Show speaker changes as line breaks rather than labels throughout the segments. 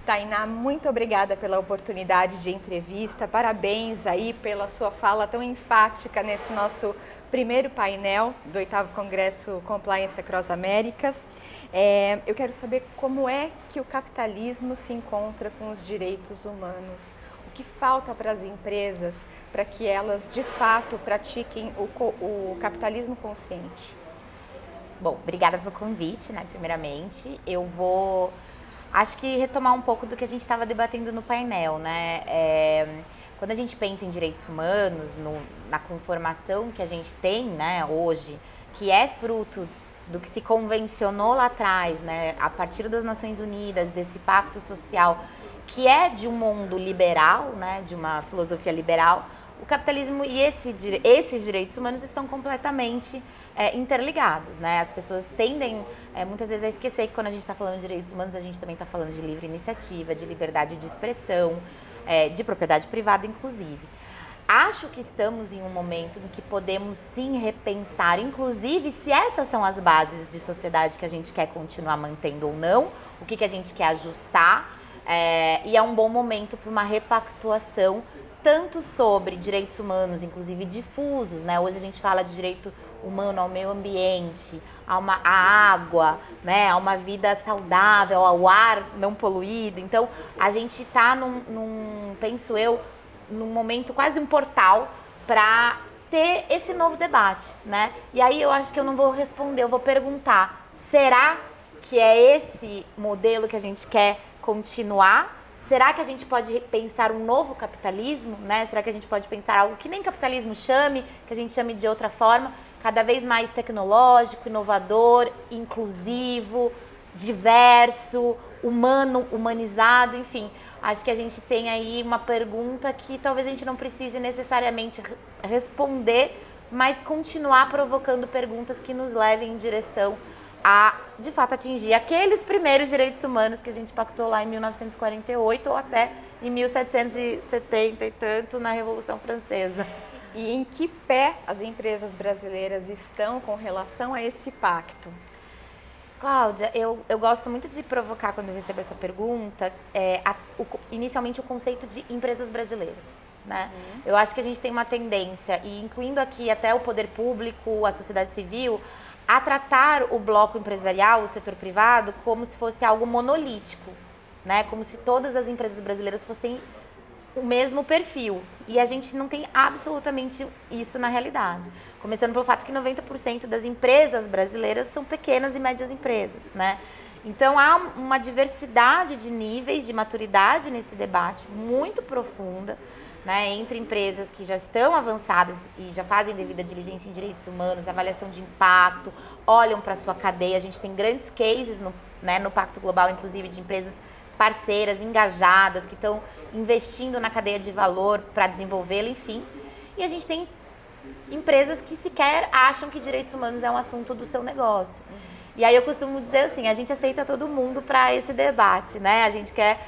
Tainá, muito obrigada pela oportunidade de entrevista, parabéns aí pela sua fala tão enfática nesse nosso primeiro painel do 8º Congresso Compliance Across Américas. Eu quero saber como é que o capitalismo se encontra com os direitos humanos. O que falta para as empresas para que elas, de fato, pratiquem o capitalismo consciente?
Bom, obrigada pelo convite, né, primeiramente. Eu vou, acho que retomar um pouco do que a gente estava debatendo no painel, né? Quando a gente pensa em direitos humanos, na conformação que a gente tem, né, hoje, que é fruto do que se convencionou lá atrás, né, a partir das Nações Unidas, desse pacto social, que é de um mundo liberal, né, de uma filosofia liberal, o capitalismo e esses direitos humanos estão completamente interligados, né? As pessoas tendem muitas vezes a esquecer que quando a gente está falando de direitos humanos, a gente também está falando de livre iniciativa, de liberdade de expressão, de propriedade privada, inclusive. Acho que estamos em um momento em que podemos sim repensar, inclusive se essas são as bases de sociedade que a gente quer continuar mantendo ou não, o que a gente quer ajustar, e é um bom momento para uma repactuação tanto sobre direitos humanos, inclusive difusos, né? Hoje a gente fala de direito humano ao meio ambiente, à água, né? A uma vida saudável, ao ar não poluído. Então, a gente está penso eu, num momento quase um portal para ter esse novo debate, né? E aí eu acho que eu não vou responder, eu vou perguntar, será que é esse modelo que a gente quer continuar? Será que a gente pode pensar um novo capitalismo, né? Será que a gente pode pensar algo que nem capitalismo chame, que a gente chame de outra forma, cada vez mais tecnológico, inovador, inclusivo, diverso, humano, humanizado, enfim. Acho que a gente tem aí uma pergunta que talvez a gente não precise necessariamente responder, mas continuar provocando perguntas que nos levem em direção a, de fato, atingir aqueles primeiros direitos humanos que a gente pactou lá em 1948 ou até em 1770 e tanto na Revolução Francesa.
E em que pé as empresas brasileiras estão com relação a esse pacto?
Cláudia, eu gosto muito de provocar quando eu recebo essa pergunta, inicialmente o conceito de empresas brasileiras, né? Eu acho que a gente tem uma tendência, e incluindo aqui até o poder público, a sociedade civil, a tratar o bloco empresarial, o setor privado, como se fosse algo monolítico, né? Como se todas as empresas brasileiras fossem o mesmo perfil. E a gente não tem absolutamente isso na realidade. Começando pelo fato que 90% das empresas brasileiras são pequenas e médias empresas, né? Então há uma diversidade de níveis de maturidade nesse debate muito profunda, né, entre empresas que já estão avançadas e já fazem devida diligência em direitos humanos, avaliação de impacto, olham para a sua cadeia. A gente tem grandes cases no Pacto Global, inclusive, de empresas parceiras, engajadas, que estão investindo na cadeia de valor para desenvolvê-la, enfim. E a gente tem empresas que sequer acham que direitos humanos é um assunto do seu negócio. E aí eu costumo dizer assim, a gente aceita todo mundo para esse debate, né? A gente quer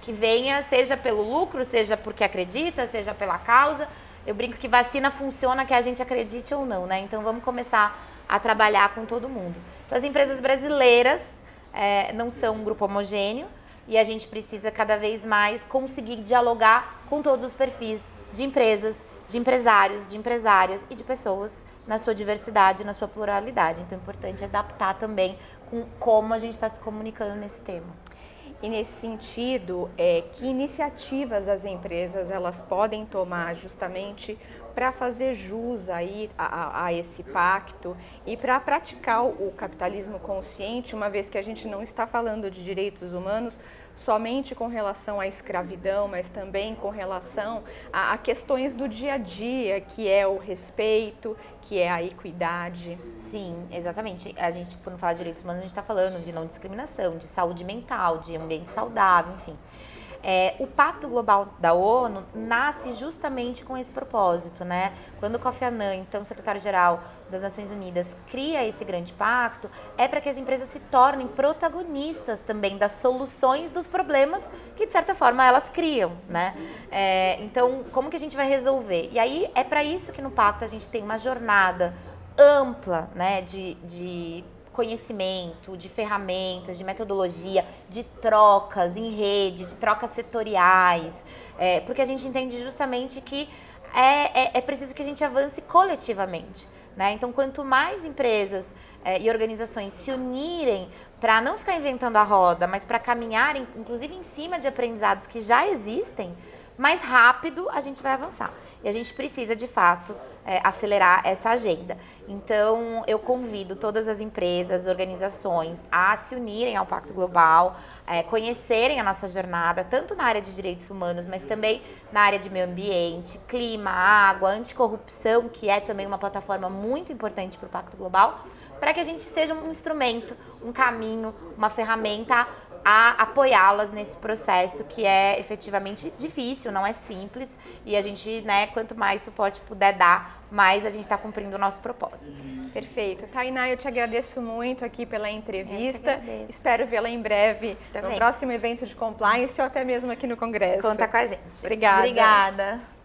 que venha, seja pelo lucro, seja porque acredita, seja pela causa. Eu brinco que vacina funciona, que a gente acredite ou não, né? Então vamos começar a trabalhar com todo mundo. Então as empresas brasileiras não são um grupo homogêneo e a gente precisa cada vez mais conseguir dialogar com todos os perfis de empresas, de empresários, de empresárias e de pessoas na sua diversidade, na sua pluralidade. Então é importante adaptar também com como a gente está se comunicando nesse tema.
E nesse sentido, que iniciativas as empresas elas podem tomar justamente para fazer jus aí a esse pacto e para praticar o capitalismo consciente, uma vez que a gente não está falando de direitos humanos somente com relação à escravidão, mas também com relação a questões do dia a dia, que é o respeito, que é a equidade.
Sim, exatamente. A gente, quando fala de direitos humanos, a gente está falando de não discriminação, de saúde mental, de ambiente saudável, enfim. O Pacto Global da ONU nasce justamente com esse propósito, né? Quando o Kofi Annan, então secretário-geral das Nações Unidas, cria esse grande pacto, é para que as empresas se tornem protagonistas também das soluções dos problemas que, de certa forma, elas criam, né? Então, como que a gente vai resolver? E aí, é para isso que no pacto a gente tem uma jornada ampla, né, de conhecimento, de ferramentas, de metodologia, de trocas em rede, de trocas setoriais, porque a gente entende justamente que é preciso que a gente avance coletivamente, né? Então, quanto mais empresas e organizações se unirem para não ficar inventando a roda, mas para caminharem, inclusive em cima de aprendizados que já existem, mais rápido a gente vai avançar. E a gente precisa, de fato, acelerar essa agenda. Então, eu convido todas as empresas, organizações a se unirem ao Pacto Global, conhecerem a nossa jornada, tanto na área de direitos humanos, mas também na área de meio ambiente, clima, água, anticorrupção, que é também uma plataforma muito importante para o Pacto Global, para que a gente seja um instrumento, um caminho, uma ferramenta a apoiá-las nesse processo que é efetivamente difícil, não é simples, e a gente, né, quanto mais suporte puder dar, mais a gente está cumprindo o nosso propósito.
Perfeito. Tainá, eu te agradeço muito aqui pela entrevista.
Eu que agradeço.
Espero vê-la em breve
Também.
no próximo evento de compliance ou até mesmo aqui no Congresso.
Conta com a gente.
Obrigada.
Obrigada.